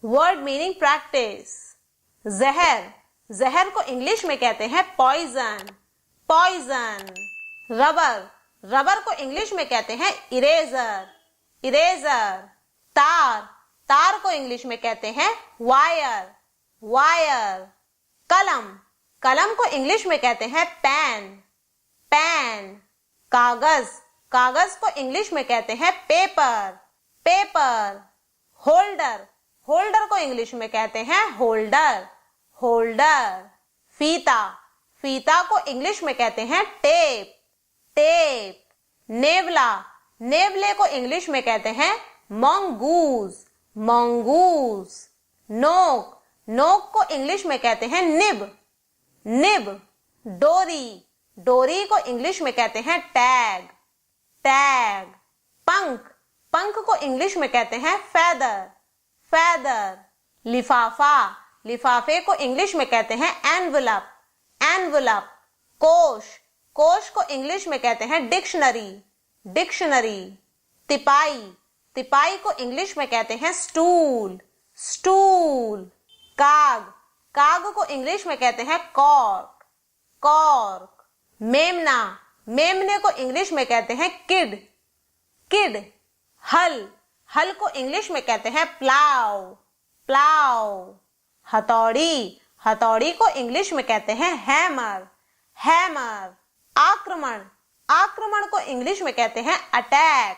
Word meaning practice. जहर, जहर को इंग्लिश में कहते हैं पॉइजन, पॉइजन। रबर, रबर को इंग्लिश में कहते हैं इरेजर, इरेजर। तार, तार को इंग्लिश में कहते हैं वायर, वायर। कलम, कलम को इंग्लिश में कहते हैं पेन, पेन। कागज, कागज को इंग्लिश में कहते हैं पेपर, पेपर। होल्डर, होल्डर को इंग्लिश में कहते हैं होल्डर, होल्डर। फीता, फीता को इंग्लिश में कहते हैं टेप, टेप। नेवला, नेवले को इंग्लिश में कहते हैं मंगूज, मंगूज। नोक, नोक को इंग्लिश में कहते हैं निब, निब। डोरी, डोरी को इंग्लिश में कहते हैं टैग, टैग। पंख, पंख को इंग्लिश में कहते हैं फेदर, फेदर। लिफाफा, लिफाफे को इंग्लिश में कहते हैं एनवलप, एनवलप। कोश, कोश को इंग्लिश में कहते हैं डिक्शनरी, डिक्शनरी। तिपाई, तिपाई को इंग्लिश में कहते हैं स्टूल, स्टूल। काग, काग को इंग्लिश में कहते हैं कॉर्क, कॉर्क। मेमना, मेमने को इंग्लिश में कहते हैं किड, किड। हल, हल को इंग्लिश में कहते हैं प्लाउ, प्लाउ। हथौड़ी, हथौड़ी को इंग्लिश में कहते हैं हैमर, हैमर। आक्रमण, आक्रमण को इंग्लिश में कहते हैं अटैक,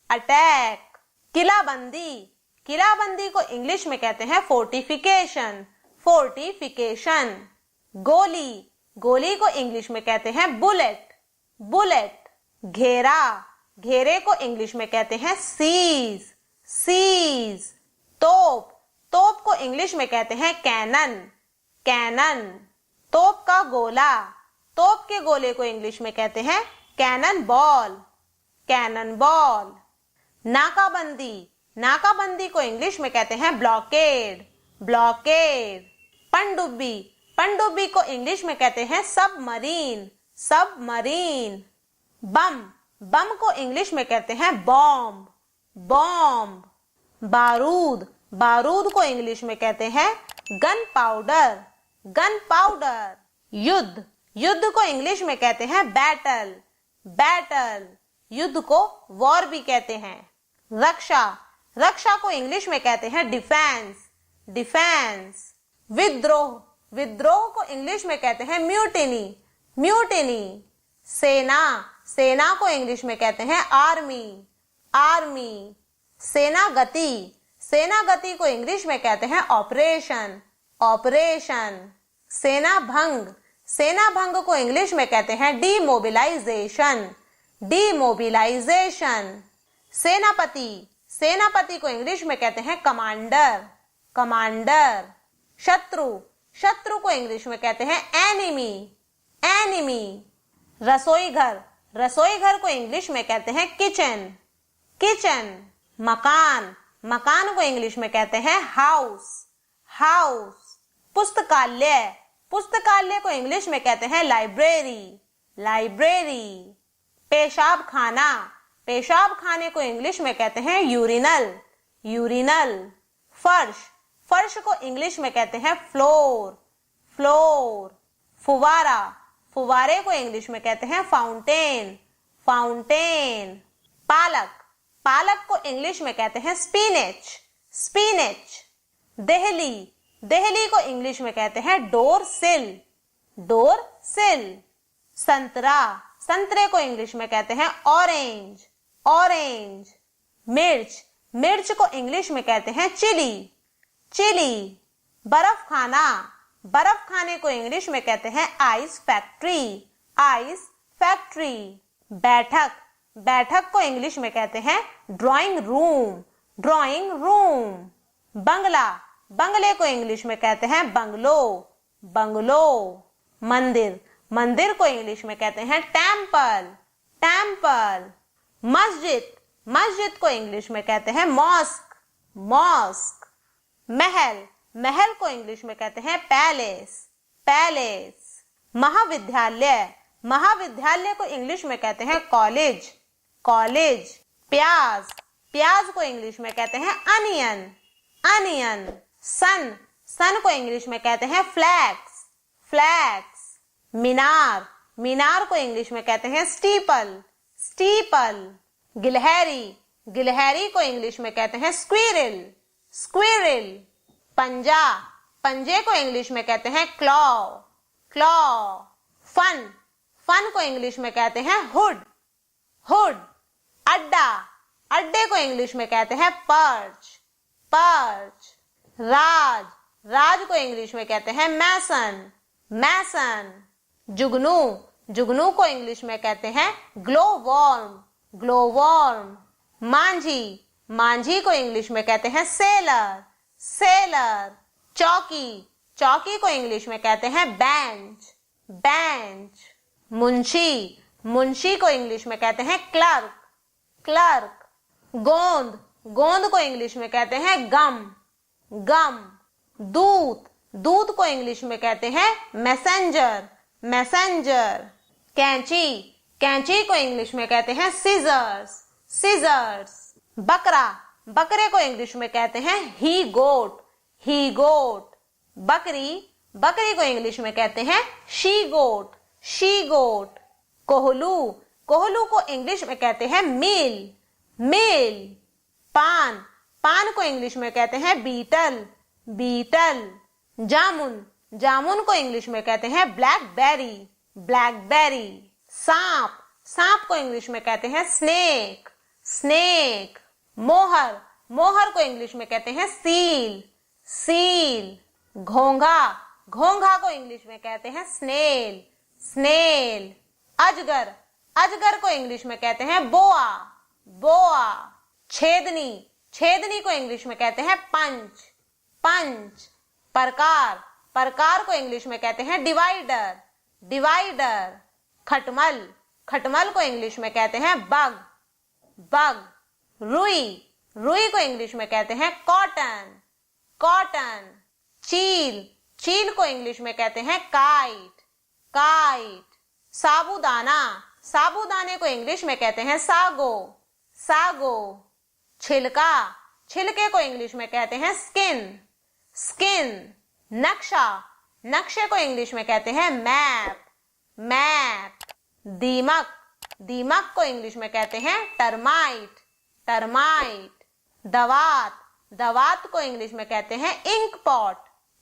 अटैक। किलाबंदी, किलाबंदी को इंग्लिश में कहते हैं फोर्टिफिकेशन, फोर्टिफिकेशन। गोली, गोली को इंग्लिश में कहते हैं बुलेट, बुलेट। घेरा, घेरे को इंग्लिश में कहते हैं सीज, सीज। तोप, तोप को इंग्लिश में कहते हैं कैनन, कैनन। तोप का गोला, तोप के गोले को इंग्लिश में कहते हैं कैनन बॉल, कैनन बॉल। नाकाबंदी, नाकाबंदी को इंग्लिश में कहते हैं ब्लॉकेड, ब्लॉकेड। पनडुब्बी, पनडुब्बी को इंग्लिश में कहते हैं सबमरीन, सबमरीन। बम, बम को इंग्लिश में कहते हैं बॉम्ब, बॉम्ब। बारूद, बारूद को इंग्लिश में कहते हैं गन पाउडर, गन पाउडर। युद्ध, युद्ध को इंग्लिश में कहते हैं बैटल, बैटल। युद्ध को वॉर भी कहते हैं। रक्षा, रक्षा को इंग्लिश में कहते हैं डिफेंस, डिफेंस। विद्रोह, विद्रोह को इंग्लिश में कहते हैं म्यूटिनी, म्यूटिनी। सेना, सेना को इंग्लिश में कहते हैं आर्मी, आर्मी। सेना गति, सेना गति को इंग्लिश में कहते हैं ऑपरेशन, ऑपरेशन। सेना भंग, सेना भंग को इंग्लिश में कहते हैं डीमोबिलाइजेशन, डीमोबिलाइजेशन। सेनापति, सेनापति को इंग्लिश में कहते हैं कमांडर, कमांडर। शत्रु, शत्रु को इंग्लिश में कहते हैं एनिमी, एनिमी। रसोई घर, रसोई घर को इंग्लिश में कहते हैं किचन, किचन। मकान, मकान को इंग्लिश में कहते हैं हाउस, हाउस। पुस्तकालय, पुस्तकालय को इंग्लिश में कहते हैं लाइब्रेरी, लाइब्रेरी। पेशाब खाना, पेशाब खाने को इंग्लिश में कहते हैं यूरिनल, यूरिनल। फर्श, फर्श को इंग्लिश में कहते हैं फ्लोर, फ्लोर। फुवारा, फुवारे को इंग्लिश में कहते हैं फाउंटेन, फाउंटेन। पालक, पालक को इंग्लिश में कहते हैं स्पिनच, स्पिनच। देहली, देहली को इंग्लिश में कहते हैं डोर सिल, डोर सिल। संतरा, संतरे को इंग्लिश में कहते हैं ऑरेंज, ऑरेंज। मिर्च, मिर्च को इंग्लिश में कहते हैं चिली, चिली। बर्फ खाना, बर्फ खाने को इंग्लिश में कहते हैं आइस फैक्ट्री, आइस फैक्ट्री। बैठक, बैठक को इंग्लिश में कहते हैं ड्राइंग रूम, ड्राइंग रूम। बंगला, बंगले को इंग्लिश में कहते हैं बंगलो, बंगलो। मंदिर, मंदिर को इंग्लिश में कहते हैं टेम्पल, टेम्पल। मस्जिद, मस्जिद को इंग्लिश में कहते हैं मॉस्क, मॉस्क। महल, महल को इंग्लिश में कहते हैं पैलेस, पैलेस। महाविद्यालय, महाविद्यालय को इंग्लिश में कहते हैं कॉलेज, कॉलेज। प्याज, प्याज को इंग्लिश में कहते हैं अनियन, अनियन। सन, सन को इंग्लिश में कहते हैं फ्लैक्स, फ्लैक्स। मीनार, मीनार को इंग्लिश में कहते हैं स्टीपल, स्टीपल। गिलहरी, गिलहरी को इंग्लिश में कहते हैं स्क्विरल, स्क्विरल। पंजा, पंजे को इंग्लिश में कहते हैं क्लॉ, क्लॉ। फन, फन को इंग्लिश में कहते हैं हुड, हुड। अड्डा, अड्डे को इंग्लिश में कहते हैं पर्च, पर्च। राज, राज को इंग्लिश में कहते हैं मैसन, मैसन। जुगनू, जुगनू को इंग्लिश में कहते हैं ग्लो वॉर्म, ग्लो वॉर्म। मांझी, मांझी को इंग्लिश में कहते हैं सेलर, सेलर। चौकी, चौकी को इंग्लिश में कहते हैं बेंच, बेंच। मुंशी, मुंशी को इंग्लिश में कहते हैं क्लर्क, क्लर्क। गोंद, गोंद को इंग्लिश में कहते हैं गम, गम। दूत, दूत को इंग्लिश में कहते हैं मैसेंजर, मैसेंजर। कैंची, कैंची को इंग्लिश में कहते हैं सीजर्स, सीजर्स। बकरा, बकरे को इंग्लिश में कहते हैं ही गोट, ही गोट। बकरी, बकरी को इंग्लिश में कहते हैं शी गोट, शी गोट। कोहलू, कोहलू को इंग्लिश में कहते हैं मील, मील। पान, पान को इंग्लिश में कहते हैं बीटल, बीटल। जामुन, जामुन को इंग्लिश में कहते हैं ब्लैकबेरी, ब्लैकबेरी। सांप, सांप को इंग्लिश में कहते हैं स्नेक, स्नेक। मोहर, मोहर को इंग्लिश में कहते हैं सील, सील। घोंघा, घोंघा को इंग्लिश में कहते हैं स्नेल, स्नेल। अजगर, अजगर को इंग्लिश में कहते हैं बोआ, बोआ। छेदनी, छेदनी को इंग्लिश में कहते हैं पंच, पंच। प्रकार, प्रकार को इंग्लिश में कहते हैं डिवाइडर, डिवाइडर। खटमल, खटमल को इंग्लिश में कहते हैं बग, बग। रुई, रुई को इंग्लिश में कहते हैं कॉटन, कॉटन। चील, चील को इंग्लिश में कहते हैं काइट, काइट। साबूदाना, साबूदाने को इंग्लिश में कहते हैं सागो, सागो। छिलका, छिलके को इंग्लिश में कहते हैं स्किन, स्किन। नक्शा, नक्शे को इंग्लिश में कहते हैं मैप, मैप। दीमक, दीमक को इंग्लिश में कहते हैं टर्माइट, टर्माइट। दवात, दवात को इंग्लिश में कहते हैं इंक पॉट,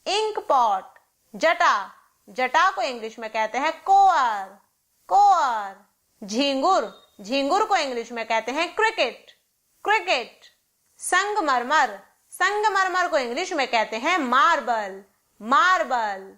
इंक पॉट। जटा, जटा को इंग्लिश में कहते हैं कोअर, कोअर। झींगुर, झींगुर को इंग्लिश में कहते हैं क्रिकेट, क्रिकेट। संगमरमर, संगमरमर को इंग्लिश में कहते हैं मार्बल, मार्बल।